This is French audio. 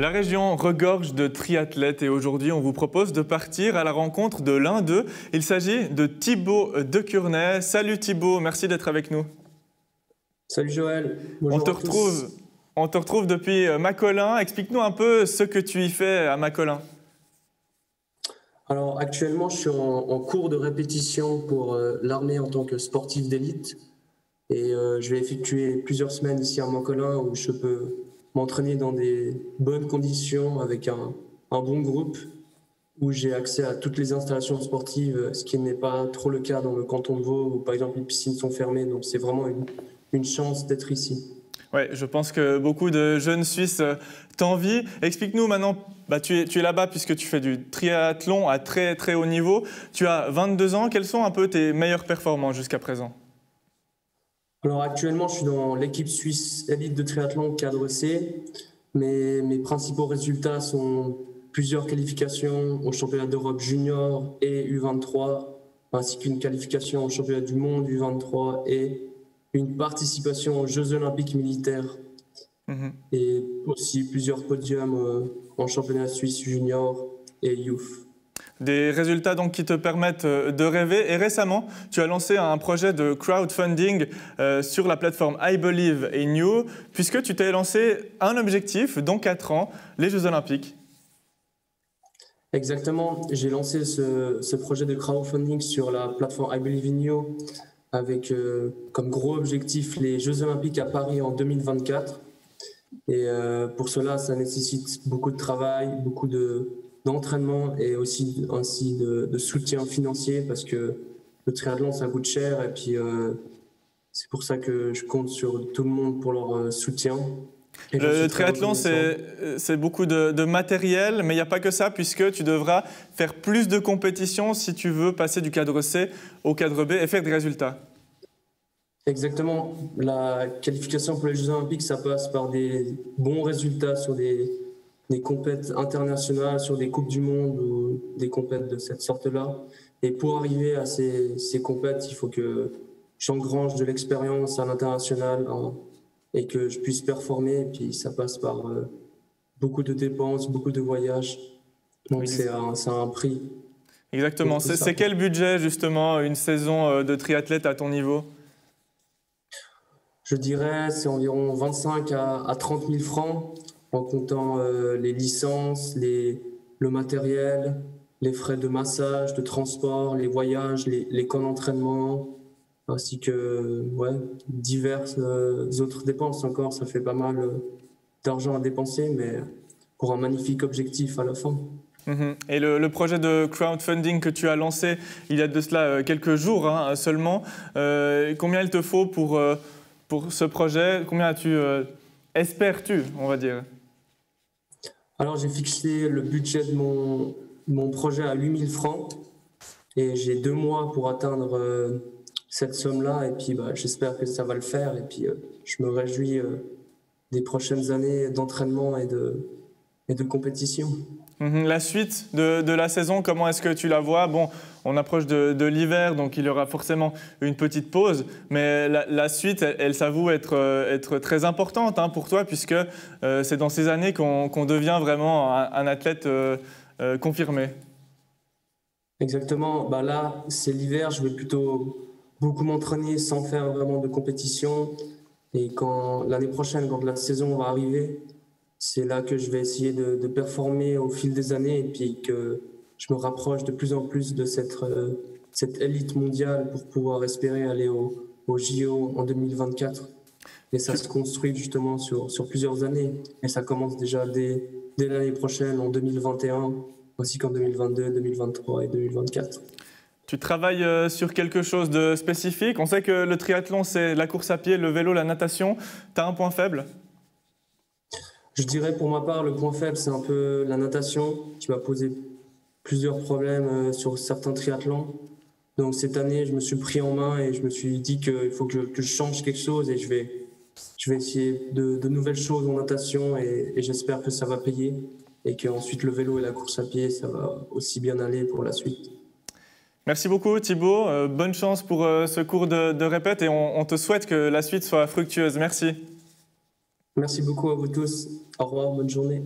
La région regorge de triathlètes et aujourd'hui, on vous propose de partir à la rencontre de l'un d'eux. Il s'agit de Thibaut Decurnay. Salut Thibaut, merci d'être avec nous. Salut Joël, On bonjour te à tous. retrouve depuis Macolin. Explique-nous un peu ce que tu y fais à Macolin. Alors actuellement, je suis en cours de répétition pour l'armée en tant que sportif d'élite et je vais effectuer plusieurs semaines ici à Macolin où je peux m'entraîner dans des bonnes conditions avec un bon groupe où j'ai accès à toutes les installations sportives, ce qui n'est pas trop le cas dans le canton de Vaud où par exemple les piscines sont fermées, donc c'est vraiment une chance d'être ici. Ouais, je pense que beaucoup de jeunes Suisses t'envient. Explique-nous maintenant, tu es là-bas puisque tu fais du triathlon à très très haut niveau. Tu as 22 ans, quelles sont un peu tes meilleures performances jusqu'à présent? Alors actuellement, je suis dans l'équipe suisse élite de triathlon cadre C. Mes principaux résultats sont plusieurs qualifications au championnat d'Europe junior et U23, ainsi qu'une qualification au championnat du monde U23 et une participation aux Jeux olympiques militaires. Et aussi plusieurs podiums en championnat suisse junior et youth. Des résultats donc qui te permettent de rêver. Et récemment, tu as lancé un projet de crowdfunding sur la plateforme I Believe in You, puisque tu t'es lancé un objectif dans 4 ans, les Jeux Olympiques. Exactement, j'ai lancé ce projet de crowdfunding sur la plateforme I Believe in You avec comme gros objectif les Jeux Olympiques à Paris en 2024. Et pour cela, ça nécessite beaucoup de travail, beaucoup d'entraînement et aussi ainsi de soutien financier parce que le triathlon, ça coûte cher. Et puis, c'est pour ça que je compte sur tout le monde pour leur soutien. Le triathlon, c'est beaucoup de matériel, mais il n'y a pas que ça, puisque tu devras faire plus de compétitions si tu veux passer du cadre C au cadre B et faire des résultats. Exactement. La qualification pour les Jeux Olympiques, ça passe par des bons résultats sur des compètes internationales, sur des Coupes du Monde ou des compètes de cette sorte-là. Et pour arriver à ces compètes, il faut que j'engrange de l'expérience à l'international et que je puisse performer. Et puis ça passe par beaucoup de dépenses, beaucoup de voyages. Donc c'est un prix. Exactement. C'est quel budget justement une saison de triathlète à ton niveau? Je dirais c'est environ 25 à 30 000 francs en comptant les licences, le matériel, les frais de massage, de transport, les voyages, les camps d'entraînement, ainsi que diverses autres dépenses encore. Ça fait pas mal d'argent à dépenser, mais pour un magnifique objectif à la fin. Et le projet de crowdfunding que tu as lancé il y a de cela quelques jours seulement, combien il te faut pour ce projet? Combien espères-tu, on va dire? Alors, j'ai fixé le budget de mon projet à 8 000 francs et j'ai 2 mois pour atteindre cette somme-là. Et puis, j'espère que ça va le faire. Et puis, je me réjouis des prochaines années d'entraînement et de compétition. La suite de la saison, comment est-ce que tu la vois? Bon, on approche de l'hiver, donc il y aura forcément une petite pause, mais la suite, elle s'avoue être très importante pour toi, puisque c'est dans ces années qu'on devient vraiment un athlète confirmé. Exactement. Là, c'est l'hiver, je vais plutôt beaucoup m'entraîner sans faire vraiment de compétition. Et l'année prochaine, quand la saison va arriver, c'est là que je vais essayer de performer au fil des années et puis que je me rapproche de plus en plus de cette élite mondiale pour pouvoir espérer aller au JO en 2024. Et ça se construit justement sur plusieurs années. Et ça commence déjà dès l'année prochaine, en 2021, ainsi qu'en 2022, 2023 et 2024. Tu travailles sur quelque chose de spécifique? On sait que le triathlon, c'est la course à pied, le vélo, la natation. Tu as un point faible? Je dirais pour ma part, le point faible, c'est un peu la natation qui m'a posé plusieurs problèmes sur certains triathlons. Donc cette année, je me suis pris en main et je me suis dit qu'il faut que je change quelque chose et je vais essayer de nouvelles choses en natation et j'espère que ça va payer et qu'ensuite le vélo et la course à pied, ça va aussi bien aller pour la suite. Merci beaucoup Thibaut, bonne chance pour ce cours de répète et on te souhaite que la suite soit fructueuse. Merci. Merci beaucoup à vous tous. Au revoir, bonne journée.